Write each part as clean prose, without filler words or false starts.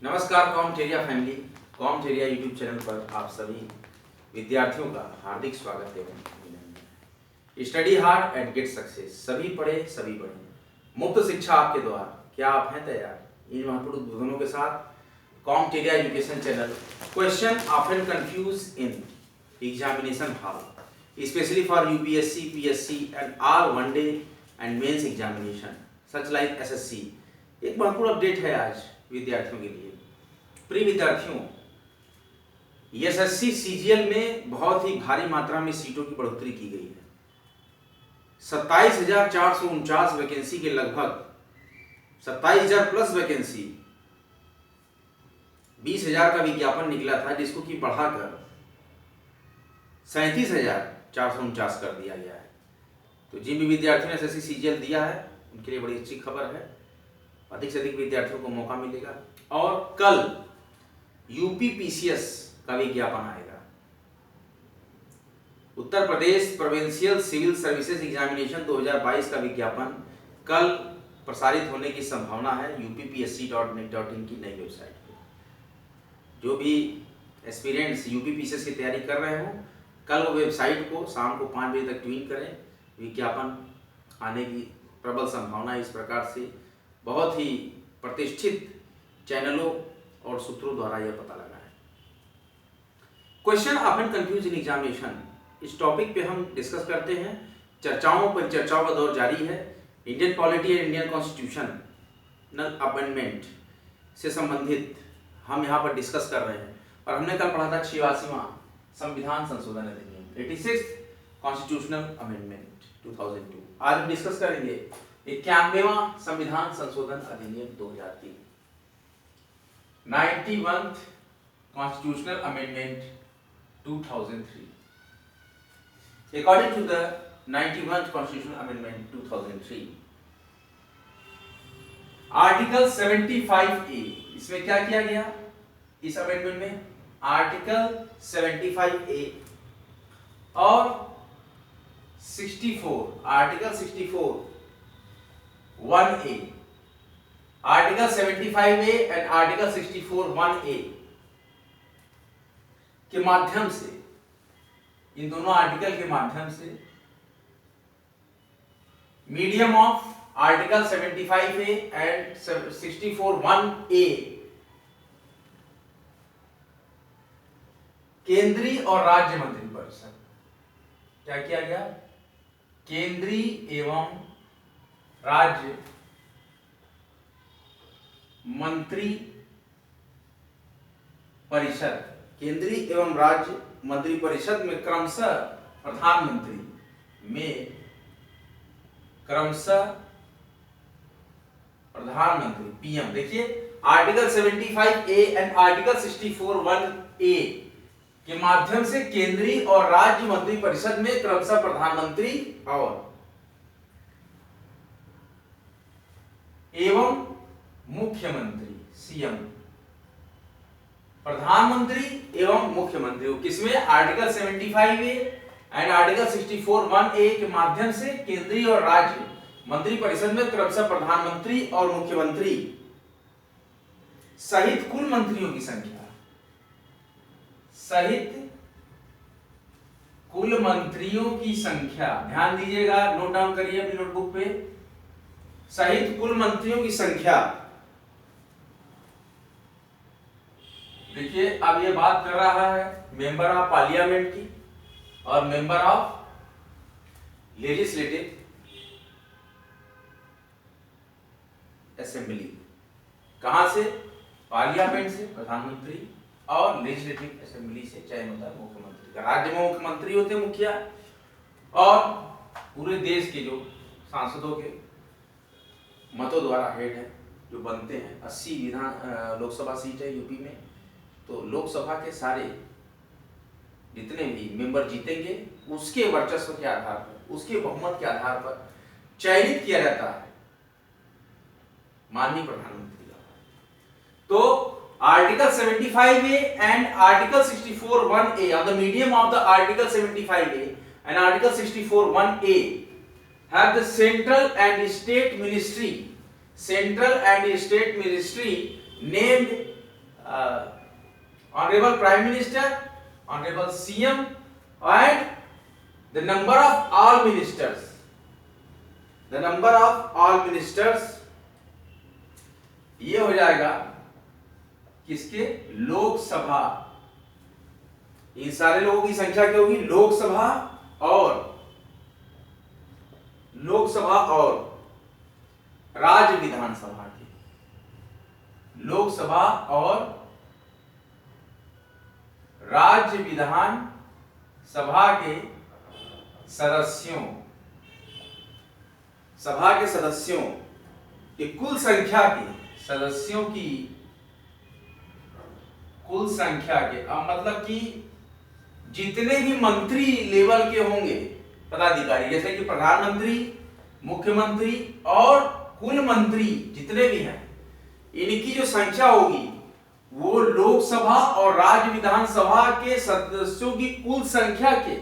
नमस्कार कॉमथेरिया family, कॉमथेरिया YouTube channel पर आप सभी विद्यार्थियों का हार्दिक स्वागत है। Study hard and get success, सभी पढ़े सभी बढ़े, मुफ्त शिक्षा आपके द्वार। क्या आप हैं तैयार इन महत्वपूर्ण उद्बोधनों के साथ? कॉमथेरिया education channel. Question often confuse in examination hall, especially for UPSC, PSC and all one day and mains examination such like SSC. एक महत्वपूर्ण अपडेट है आज विद्यार्थियों के लिए। प्रिय विद्यार्थियों, एसएससी सीजीएल में बहुत ही भारी मात्रा में सीटों की बढ़ोतरी की गई है। 27,449 वैकेंसी के लगभग 27,000 प्लस वैकेंसी, 20,000 का विज्ञापन निकला था, जिसको कि बढ़ाकर 37,449 कर दिया गया है। तो जिन भी विद्यार्थियों ने एसएससी सीजीएल दिया है उनके लिए बड़ी अच्छी खबर है। अधिक से अधिक विद्यार्थियों को मौका मिलेगा और कल यूपी पीसीएस का विज्ञापन आएगा। Uttar Pradesh provincial civil services examination 2022 का विज्ञापन कल प्रसारित होने की संभावना है uppsc.net.in की नई वेबसाइट पे। जो भी एस्पिरेंट्स यूपी पीसीएस की तैयारी कर रहे हो, कल वो वेबसाइट को शाम को 5 बजे तक ट्वीट करें। विज्ञापन आने की प्रबल संभावना है। इस प्रकार से बहुत ही प्रतिष्ठित चैनलों और सूत्रों द्वारा यह पता लगा है। Question often confuse in examination, इस टॉपिक पे हम डिस्कस करते हैं। चर्चाओं का दौर जारी है। Indian polity and Indian constitutional amendment से संबंधित हम यहाँ पर डिस्कस कर रहे हैं। और हमने कल पढ़ा था 86वां संविधान संशोधन अधिनियम, 86th कॉन्स्टिट्यूशनल अमेंडमेंट 2002। आज हम डिस्कस करेंगे 91वां संविधान संशोधन अधिनियम 2003, 91th constitutional amendment 2003। According to the 91st constitutional amendment 2003, article 75A, इसमें क्या किया गया इस अमेंडमेंट में? आर्टिकल 75A और 64, article 64 1A, article 75A and article 64 1A के माध्यम से, इन दोनों आर्टिकल के माध्यम से medium of article 75A and 64 1A केंद्रीय और राज्य मंत्रिपरिषद, क्या किया गया? केंद्रीय एवं राज्य मंत्री परिषद, केंद्रीय एवं राज्य मंत्री परिषद में क्रमशः प्रधानमंत्री पीएम। देखिए article 75A and article 64 1A के माध्यम से केंद्रीय और राज्य मंत्री परिषद में क्रमशः प्रधानमंत्री और एवं मुख्यमंत्री सीएम, प्रधानमंत्री एवं मुख्यमंत्री, किसमें? Article 75A and article 64 1A के माध्यम से केंद्रीय और राज्य मंत्री परिषद में क्रमशः प्रधानमंत्री और मुख्यमंत्री सहित कुल मंत्रियों की संख्या, सहित कुल मंत्रियों की संख्या, ध्यान दीजिएगा, नोट डाउन करिए अपनी नोटबुक पे, सहित कुल मंत्रियों की संख्या। देखिए अब ये बात कर रहा है मेंबर ऑफ पार्लियामेंट की और मेंबर ऑफ लेजिस्लेटिव असेंबली। कहां से? पार्लियामेंट से प्रधानमंत्री और लेजिस्लेटिव असेंबली से चयन होता है मुख्यमंत्री का। राज्य में मुख्यमंत्री होते हैं मुखिया, और पूरे देश के जो सांसदों के मतों द्वारा हेड है जो बनते हैं। 80 लोकसभा सीट है यूपी में, तो लोकसभा के सारे जितने भी मेंबर जीतेंगे उसके वर्चस्व के आधार पर, उसके बहुमत के आधार पर चयनित किया जाता है माननीय प्रधानमंत्री का। तो article 75A and article 64 1A on the medium of the article 75A and article 64 1A have the central and state ministry named honourable prime minister, honourable CM and the number of all ministers, the number of all ministers, ये हो जाएगा किसके, लोकसभा, इन सारे लोगों की संख्या क्या होगी, लोकसभा और राज्य विधानसभा की, लोकसभा और राज्य विधान सभा के सदस्यों, सभा के सदस्यों की कुल संख्या के, सदस्यों की कुल संख्या के, अब मतलब कि जितने भी मंत्री लेवल के होंगे पदाधिकारी, जैसे कि प्रधानमंत्री, मुख्यमंत्री और कुल मंत्री जितने भी हैं, इनकी जो संख्या होगी वो लोकसभा और राज्य विधानसभा के सदस्यों की कुल संख्या के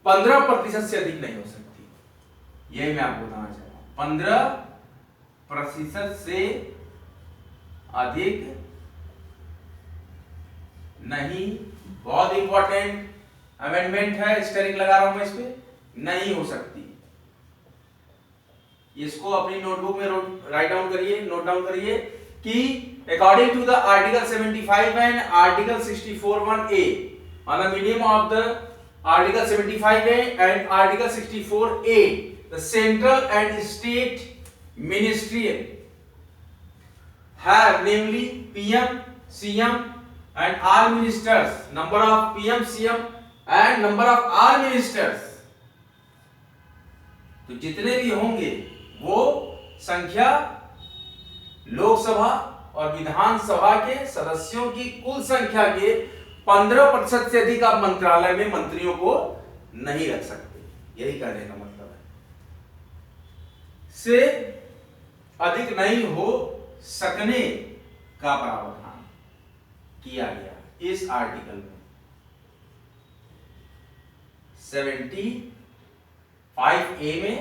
15% से अधिक नहीं हो सकती। यही मैं आपको बताना चाह रहा हूं, 15% से अधिक नहीं, बहुत इंपॉर्टेंट अमेंडमेंट है, स्टेरिंग लगा रहा हूं मैं इस पे, नहीं हो सकती। इसको अपनी नोटबुक में राइट डाउन करिए, नोट डाउन करिए कि according to the article 75 and article 64(1)(a on the medium of the article 75(a) and article 64(a) the central and state ministerial have namely PM, CM and all ministers, number of PM, CM and number of all ministers, तो जितने भी होंगे वो संख्या लोकसभा और विधानसभा के सदस्यों की कुल संख्या के 15% से अधिक आप मंत्रालय में मंत्रियों को नहीं रख सकते। यही कहने का मतलब है, से अधिक नहीं हो सकने का प्रावधान किया गया इस आर्टिकल में 75(a) में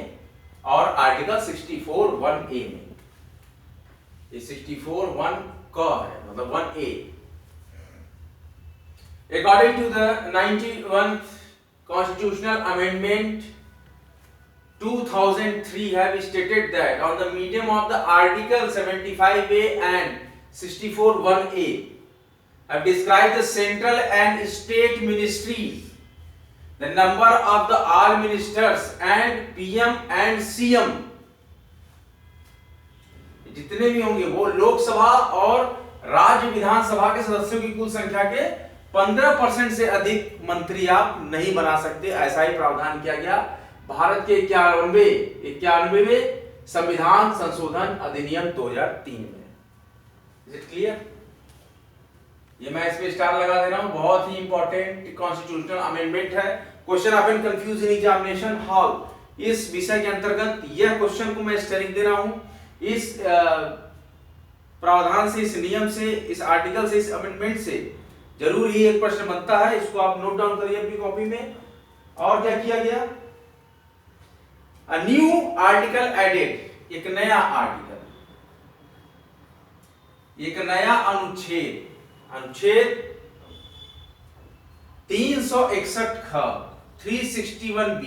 और आर्टिकल 64(1)(a) में। ये 64(1) का है, मतलब 1A। According to the 91th Constitutional Amendment 2003 have stated that on the medium of the Article 75(a) and 64(1)(a) have described the central and state ministries, the number of the all ministers and PM and CM, जितने भी होंगे वो लोकसभा और राज्य विधानसभा के सदस्यों की कुल संख्या के 15% से अधिक मंत्री आप नहीं बना सकते। ऐसा ही प्रावधान किया गया भारत के 91वें संविधान संशोधन अधिनियम 2003 में। Is it clear? ये मैं इस पे स्टार लगा दे रहा हूं, बहुत ही इंपॉर्टेंट कॉन्स्टिट्यूशनल अमेंडमेंट है। Question often confuse in examination hall, इस विषय के अंतर्गत यह क्वेश्चन को मैं स्टेरिंग दे रहा हूं। इस प्रावधान से, इस नियम से, इस आर्टिकल से, इस अमेंडमेंट से जरूर ही एक प्रश्न बनता है। इसको आप नोट डाउन करिए अपनी कॉपी में। और क्या किया गया? अ न्यू आर्टिकल एडेड, एक नया आर्टिकल, एक नया अनुच्छेद, अनुच्छेद 361 ख 361B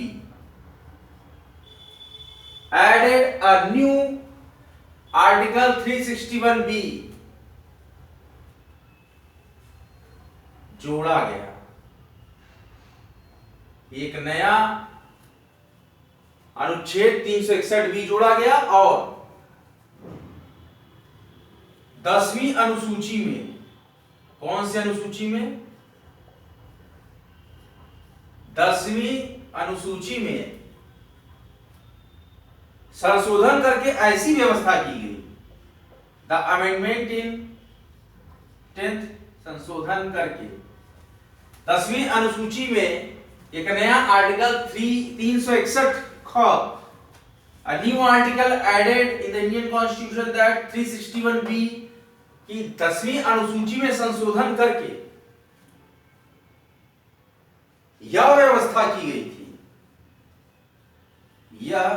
added a new article 361B, जोड़ा गया एक नया अनुच्छेद 361B जोड़ा गया और 10वीं अनुसूची में, कौन सी अनुसूची में? 10वीं अनुसूची में संशोधन करके ऐसी व्यवस्था की गई, द अमेंडमेंट इन 10th, संशोधन करके 10वीं अनुसूची में एक नया आर्टिकल 361 ख, a new article added in the Indian Constitution that 361B की 10वीं अनुसूची में संशोधन करके यह व्यवस्था की गई थी, यह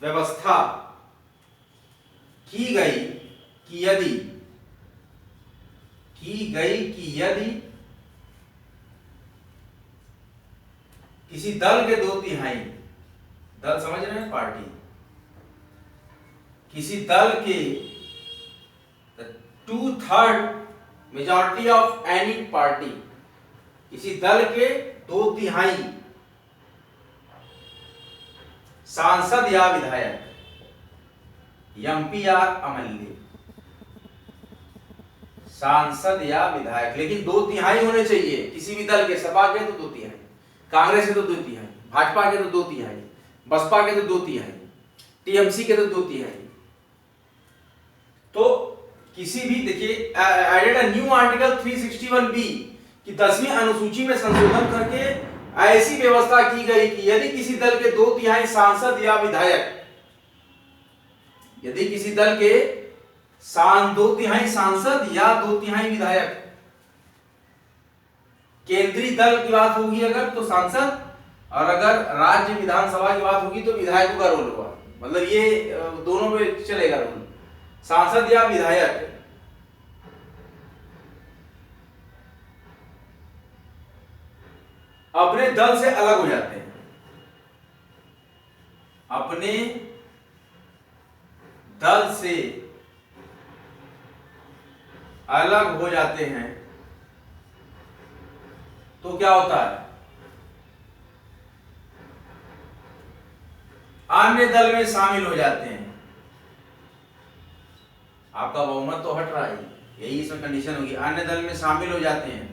व्यवस्था की गई कि यदि की गई कि यदि किसी दल के 2/3, दल समझ रहे हैं, पार्टी, किसी दल के 2/3 मेजॉरिटी ऑफ एनी पार्टी, किसी दल के 2/3 सांसद या विधायक, एमपी या एमएलए, सांसद या विधायक, लेकिन 2/3 होने चाहिए किसी भी दल के। सपा के तो 2/3, कांग्रेस के तो 2/3, भाजपा के तो 2/3, बसपा के तो 2/3, टीएमसी के तो 2/3। तो किसी भी, देखिए, added a new article 361B की 10वीं अनुसूची में संशोधन करके ऐसी व्यवस्था की गई कि यदि किसी दल के 2/3 सांसद या विधायक, यदि किसी दल के 2/3 सांसद या 2/3 विधायक, केंद्रीय दल की बात होगी अगर तो सांसद, और अगर राज्य विधानसभा की बात होगी तो विधायकों का रोल होगा। मतलब ये दोनों में चलेगा रोल, सांसद या विधायक अपने दल से अलग हो जाते हैं, अपने दल से अलग हो जाते हैं, तो क्या होता है, अन्य दल में शामिल हो जाते हैं। आपका बहुमत तो हट रहा है, यही इसमें कंडीशन होगी, अन्य दल में शामिल हो जाते हैं।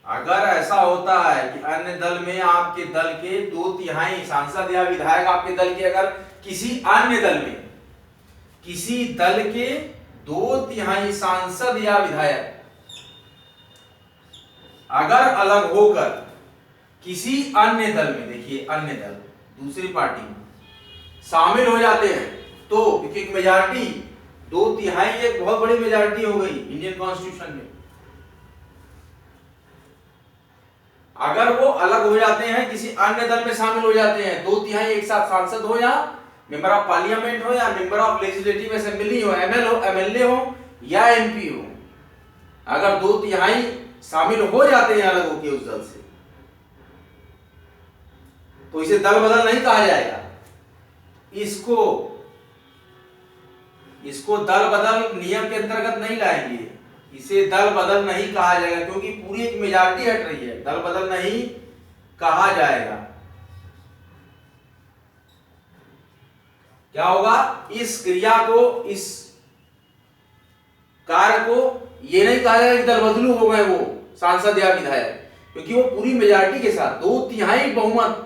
अगर ऐसा होता है कि अन्य दल में आपके दल के 2/3 सांसद या विधायक, आपके दल के अगर किसी अन्य दल में, किसी दल के 2/3 सांसद या विधायक अगर अलग होकर किसी अन्य दल में, देखिए अन्य दल, दूसरी पार्टी में शामिल हो जाते हैं, तो एक मेजॉरिटी 2/3 एक बहुत बड़ी मेजॉरिटी हो गई इंडियन कॉन्स्टिट्यूशन में। अगर वो अलग हो जाते हैं, किसी अन्य दल में शामिल हो जाते हैं, 2/3 एक साथ सांसद हो या मेंबर ऑफ पार्लियामेंट हो या मेंबर ऑफ लेजिस्लेटिव असेंबली हो, एमएलए हो या एमपी हो, अगर 2/3 शामिल हो जाते हैं अलग होकर उस दल से, तो इसे दल बदल नहीं कहा जाएगा। इसको दल बदल नियम के अंतर्गत नहीं लाएंगे, इसे दल बदल नहीं कहा जाएगा, क्योंकि पूरी एक मेजॉरिटी हट रही है, दल बदल नहीं कहा जाएगा। क्या होगा, इस क्रिया को, इस कार्य को ये नहीं कहा जाएगा कि दल बदलू हो गए वो सांसद या विधायक, क्योंकि वो पूरी मेजॉरिटी के साथ 2/3 बहुमत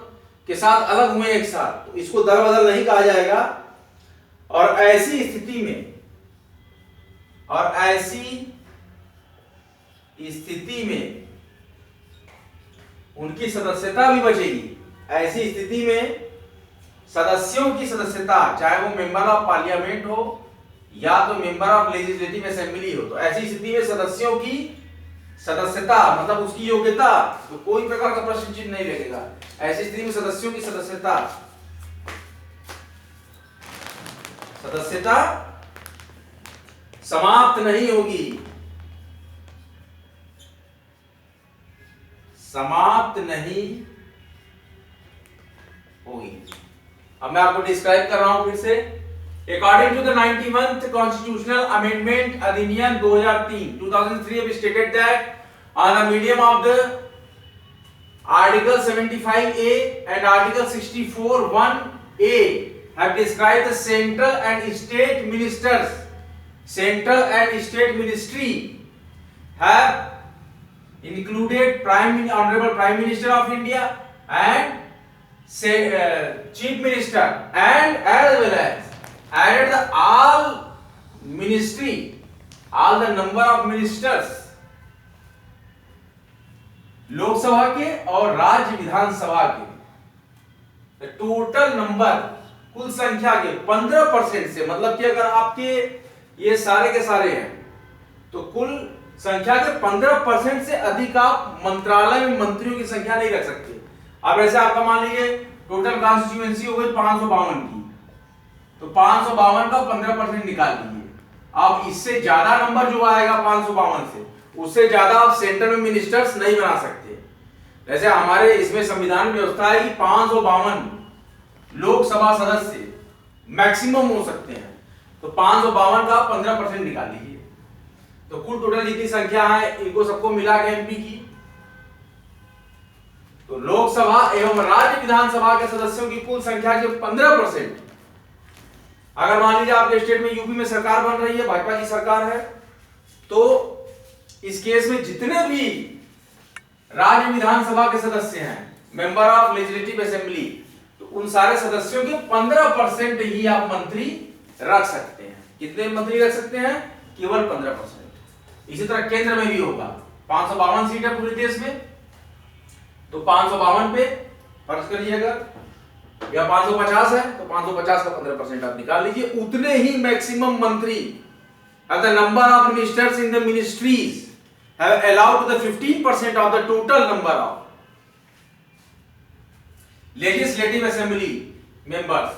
के साथ अलग हुए एक साथ, तो इसको दल बदल नहीं कहा जाएगा। और ऐसी स्थिति में उनकी सदस्यता भी बचेगी। ऐसी स्थिति में सदस्यों की सदस्यता, चाहे वो मेंबर ऑफ पार्लियामेंट हो या तो मेंबर ऑफ लेजिस्लेटिव असेंबली हो, तो ऐसी स्थिति में सदस्यों की सदस्यता, मतलब उसकी योग्यता, तो कोई प्रकार का प्रश्न चिन्ह नहीं लगेगा। ऐसी स्थिति में सदस्यों की सदस्यता समाप्त नहीं होगी, समाप्त नहीं होगी। अब मैं आपको डिस्क्राइब कर रहा हूं फिर से। According to the 91th constitutional amendment अधिनियम 2003 have stated that on the medium of the Article 75A and Article 64(1)(a have described the central and state ministers. Central and state ministry have included Honorable Prime Minister of India and Chief Minister, and as well as added all the number of ministers Lok Sabha के और राज्य विधानसभा के total number, कुल संख्या के 15% से, मतलब कि अगर आपके ये सारे के सारे हैं तो कुल संख्या के 15% से अधिक आप मंत्रालय में मंत्रियों की संख्या नहीं रख सकते। अब ऐसे आपका मान लीजिए टोटल कॉन्स्टिट्यूएंसी हो गई 552 की, तो 552 का 15% निकाल लीजिए। अब इससे ज्यादा नंबर जो आएगा 552 से, उससे ज्यादा आप सेंटर में मिनिस्टर्स नहीं बना सकते। जैसे हमारे इसमें संविधान व्यवस्था है कि 552 लोकसभा सदस्य मैक्सिमम हो सकते हैं, तो 552 का 15% निकाल लीजिए। तो कुल टोटल जितनी संख्या है इनको सबको मिला के एमपी की, तो लोकसभा एवं राज्य विधानसभा के सदस्यों की कुल संख्या के 15%। अगर मान लीजिए आपके स्टेट में यूपी में सरकार बन रही है, भाजपा की सरकार है, तो इस केस में जितने भी राज्य विधानसभा के सदस्य हैं, मेंबर ऑफ लेजिस्लेटिव असेंबली, तो उन सारे सदस्यों के 15% ही आप मंत्री रख सकते हैं। कितने मंत्री रख सकते हैं? केवल 15%। इसी तरह केंद्र में भी होगा। 552 सीट है पूरे देश में, तो 552 पे फर्ज करिए अगर, या 550 है तो 550 का 15% आप निकाल लीजिए। उतने ही मैक्सिमम मंत्री, the number of ministers in the ministries have allowed the 15% of the total number of legislative assembly members,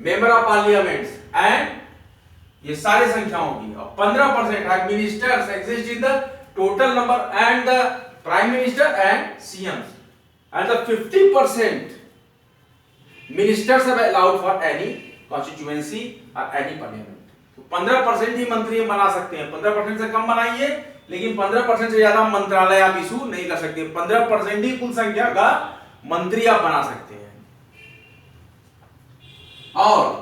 member of parliaments and ये सारी संख्याओं की, और 15% है ministers exist in the total number and the prime minister and CM, and the 50% ministers have allowed for any constituency और any parliament. तो 15% ही मंत्री बना सकते हैं। 15% से कम बनाइए, लेकिन 15% से ज्यादा मंत्रालय आप इशू नहीं कर सकते। 15% ही कुल संख्या का मंत्री आप बना सकते हैं। और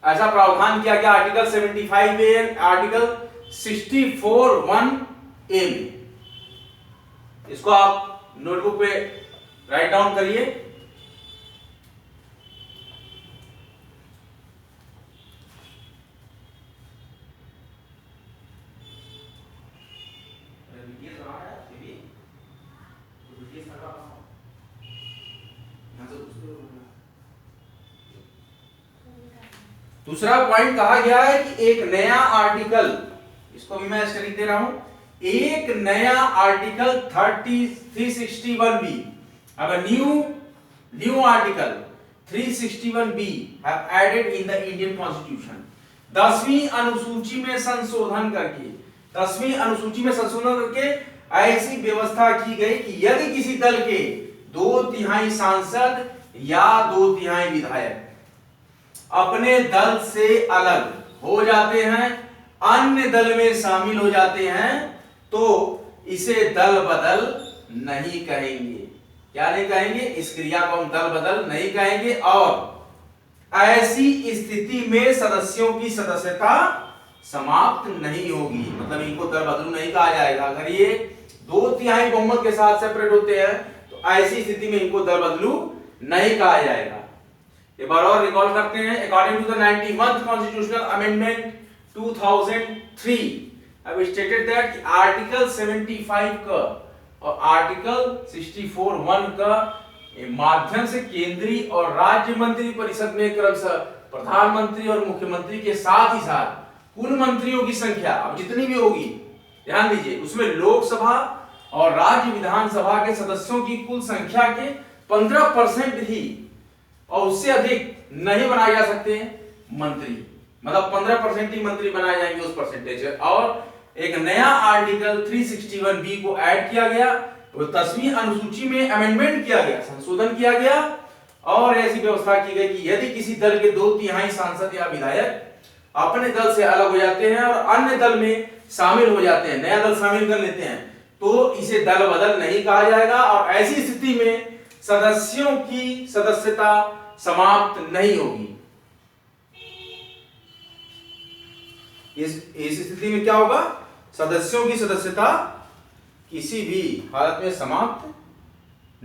ऐसा प्रावधान किया गया आर्टिकल 75 ए, आर्टिकल 64(1)(a) में। इसको आप नोटबुक पे राइट डाउन करिए। दूसरा पॉइंट कहा गया है कि एक नया आर्टिकल, इसको भी मैं स्टडी दे रहा हूं, एक नया आर्टिकल 361B, अगर new article 361B have added in the Indian constitution. 10वीं अनुसूची में संशोधन करके ऐसी व्यवस्था की गई कि यदि किसी दल के 2/3 सांसद या 2/3 विधायक अपने दल से अलग हो जाते हैं, अन्य दल में शामिल हो जाते हैं, तो इसे दल बदल नहीं कहेंगे। क्या नहीं कहेंगे? इस क्रिया को हम दल बदल नहीं कहेंगे। और ऐसी स्थिति में सदस्यों की सदस्यता समाप्त नहीं होगी, मतलब इनको दल बदलू नहीं कहा जाएगा। अगर ये 2/3 बहुमत के साथ सेपरेट होते हैं, तो ऐसी स्थिति में इनको दल बदलू नहीं कहा जाएगा। एक बार और रिकॉल करते हैं। According to the 91th constitutional amendment 2003 अब स्टेटेड दैट आर्टिकल 75 का और आर्टिकल 64(1) का माध्यम से केंद्रीय और राज्य मंत्री परिषद में क्रमशः प्रधानमंत्री और मुख्यमंत्री के साथ ही साथ कुल मंत्रियों की संख्या अब जितनी भी होगी, ध्यान दीजिए, उसमें लोकसभा और राज्य विधानसभा के सदस्यों की कुल संख्या के 15% ही और उससे अधिक नहीं बनाए जा सकते हैं मंत्री, मतलब 15% ही मंत्री बनाए जाएंगे उस परसेंटेज। और एक नया आर्टिकल 361B को ऐड किया गया, तो 10वीं अनुसूची में अमेंडमेंट किया गया, संशोधन किया गया, और ऐसी व्यवस्था की गई कि यदि किसी दल के 2/3 सांसद या विधायक अपने दल से अलग हो जाते हैं और अन्य दल में शामिल हो जाते हैं, नया दल शामिल कर लेते हैं, तो इसे दल बदल नहीं कहा जाएगा। और ऐसी स्थिति में सदस्यों की सदस्यता समाप्त नहीं होगी। इस स्थिति में क्या होगा? सदस्यों की सदस्यता किसी भी हालत में समाप्त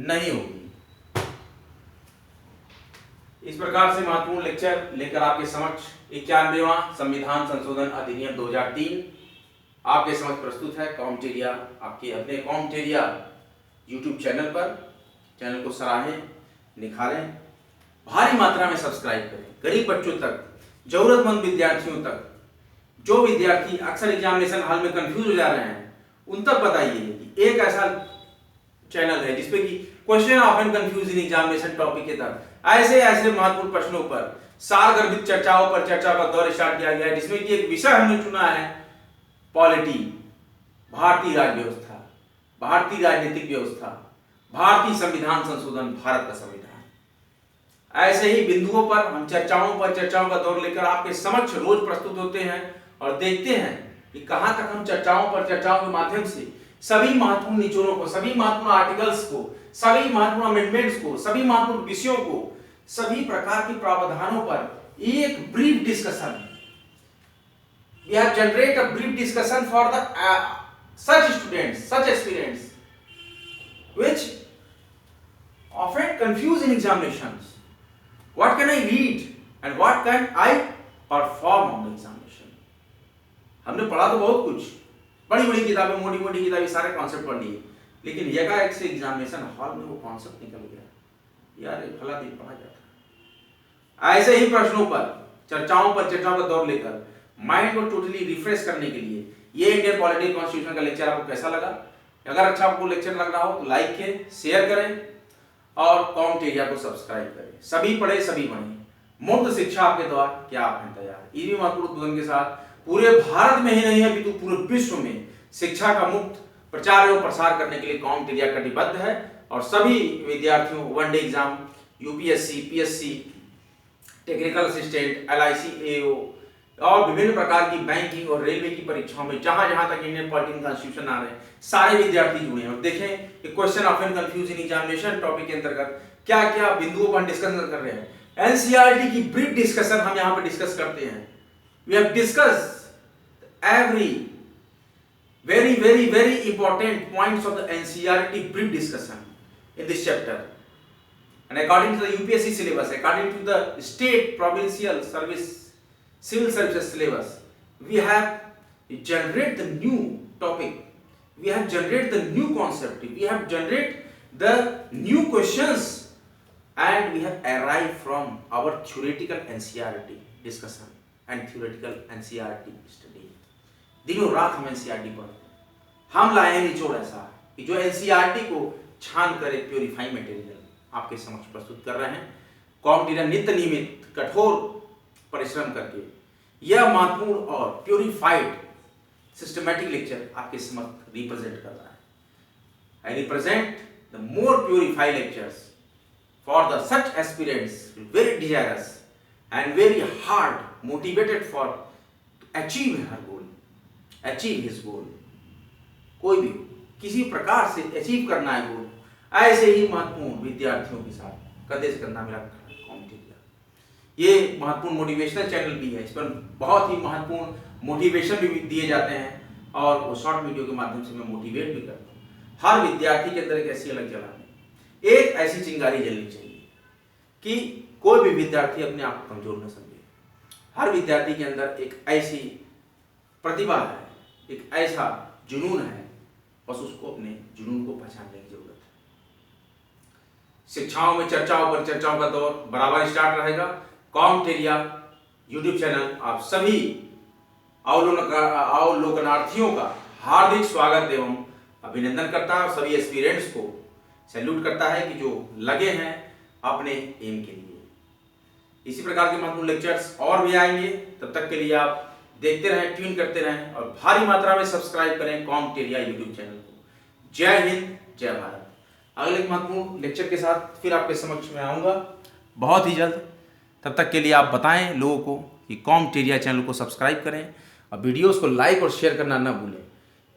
नहीं होगी। इस प्रकार से महत्वपूर्ण लेक्चर लेकर आपके समक्ष 91वां संविधान संशोधन अधिनियम 2003 आपके समक्ष प्रस्तुत है। कॉमेंटेरिया, आपके अपने कॉमेंटेरिया यूट्यूब चैनल पर। चैनल को सराहें, निखारें, भारी मात्रा में सब्सक्राइब करें। गरीब बच्चों तक, जरूरतमंद विद्यार्थियों तक, जो विद्यार्थी अक्सर एग्जामिनेशन हॉल में कंफ्यूज हो जा रहे हैं, उन तक बताइए कि एक ऐसा चैनल है जिसपे कि question often confuse in examination topic के तहत ऐसे महत्वपूर्ण प्रश्नों पर सारगर्भित चर्चाओं पर चर्चा का दौर स्टार्ट किया गया है, जिसमें कि एक विषय हमने चुना है पॉलिटी, भारतीय राज्य व्यवस्था, भारतीय राजनीतिक व्यवस्था, भारतीय संविधान संशोधन, भारत का संविधान। ऐसे ही बिंदुओं पर हम चर्चाओं का दौर लेकर आपके समक्ष रोज प्रस्तुत होते हैं और देखते हैं कि कहां तक हम चर्चाओं के माध्यम से सभी महत्वपूर्ण निचोड़ों को, सभी महत्वपूर्ण आर्टिकल्स को, सभी महत्वपूर्ण अमेंडमेंट्स को, सभी महत्वपूर्ण विषयों को, सभी प्रकार के प्रावधानों पर एक brief discussion, we have generate a brief discussion for the such students, such aspirants which often confuse in examinations. What can I read and what can I perform on the examination? हमने पढ़ा तो बहुत कुछ, बड़ी बड़ी किताबें, मोटी मोटी किताबें, सारे कॉन्सेप्ट पढ़ लिए, लेकिन एकाएक से एग्जामिनेशन हॉल में वो कॉन्सेप्ट निकल गया, यार ये फला दिन पढ़ा जाता है। ऐसे ही प्रश्नों पर चर्चाओं का दौर लेकर माइंड को टोटली रिफ्रेश करने के लिए ये इंडियन पॉलिटी कॉन्स्टिट्यूशन का लेक्चर आपको कैसा लगा? अगर अच्छा आपको लेक्चर लग रहा हो तो लाइक करें, शेयर करें और कमेंट एरिया को सब्सक्राइब करें। सभी पढ़े सभी बने, मुफ्त शिक्षा आपके द्वार, क्या आप हैं तैयार? ईवी महत्वपूर्ण उद्बोधन के साथ पूरे भारत में ही नहीं है अपितु पूरे विश्व में शिक्षा का मुफ्त प्रचार एवं प्रसार करने के लिए कमेंट एरिया कटिबद्ध है और सभी विद्यार्थियों one day exam, UPSC, PSC, technical assistant, LIC, AO और विभिन्न प्रकार की बैंकिंग और रेलवे की परीक्षाओं में जहां जहां तक इंडियन पॉलिटी कॉन्स्टिट्यूशन आ रहे हैं सारे विद्यार्थी जुड़े हैं और देखें कि question often confuse in examination topic के अंतर्गत क्या क्या बिंदुओं पर डिस्कशन कर रहे हैं। एनसीईआरटी की ब्रीफ डिस्कशन हम यहां पर डिस्कस करते हैं। We have discussed every very important points of the NCERT brief discussion in this chapter, and according to the UPSC syllabus, according to the state provincial service civil services syllabus, we have generated the new topic, we have generated the new concept, we have generated the new questions, and we have arrived from our theoretical NCERT discussion and theoretical NCERT study. दिनों रात हम NCERT पढ़ते हैं। हम लाए हैं निचोड़ ऐसा कि जो एनसीईआरटी को छान कर एक प्योरीफाई मटेरियल आपके समक्ष प्रस्तुत कर रहे हैं। कॉम्पिटिटिव नित्य नियमित कठोर परिश्रम करके यह महत्वपूर्ण और प्योरीफाइड सिस्टमैटिक लेक्चर आपके समक्ष रिप्रेजेंट कर रहा है। I represent the more purified lectures for the such aspirants very desirous and very hard motivated for achieve her goal, achieve his goal. कोई भी किसी प्रकार से अचीव करना है गोल, ऐसे ही महत्वपूर्ण विद्यार्थियों के साथ कंधे से कंधा मिला कॉम्पिटिटिव। ये महत्वपूर्ण मोटिवेशनल चैनल भी है, इस पर बहुत ही महत्वपूर्ण मोटिवेशन भी दिए जाते हैं और वो शॉर्ट वीडियो के माध्यम से मैं मोटिवेट भी करता हूँ। हर विद्यार्थी के अंदर एक ऐसी अलग जलाने, एक ऐसी चिंगारी जलनी चाहिए कि कोई भी विद्यार्थी अपने आप को कमजोर न समझे। हर विद्यार्थी के अंदर एक ऐसी प्रतिभा है, एक ऐसा जुनून है, बस उसको अपने जुनून को पहचानने की जरूरत है। शिक्षाओं में चर्चाओं का दौर बराबर स्टार्ट रहेगा। कॉम्पिटिटिव यूट्यूब चैनल आप सभी अवलोकनार्थियों का हार्दिक स्वागत एवं अभिनंदन करता है और सभी एस्पिरेंट्स को सैल्यूट करता है कि जो लगे हैं अपने एम के लिए। इसी प्रकार के महत्वपूर्ण लेक्चर्स और भी आएंगे, तब तक के लिए आप देखते रहें, ट्यून करते रहें और भारी मात्रा में सब्सक्राइब करें कॉम्पिटिटिव यूट्यूब चैनल को। जय हिंद, जय भारत। अगले महत्वपूर्ण लेक्चर के साथ फिर आपके समक्ष में आऊँगा बहुत ही जल्द। तब तक के लिए आप बताएं लोगों को कि कॉम्पिटिटिव चैनल को सब्सक्राइब करें और वीडियोस को लाइक और शेयर करना न भूलें।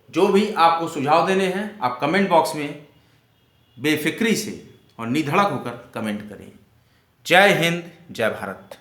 जो भी आपको सुझाव देने हैं आप कमेंट बॉक्स में बेफिक्री से और निधड़क होकर कमेंट करें। जय हिंद, जय भारत।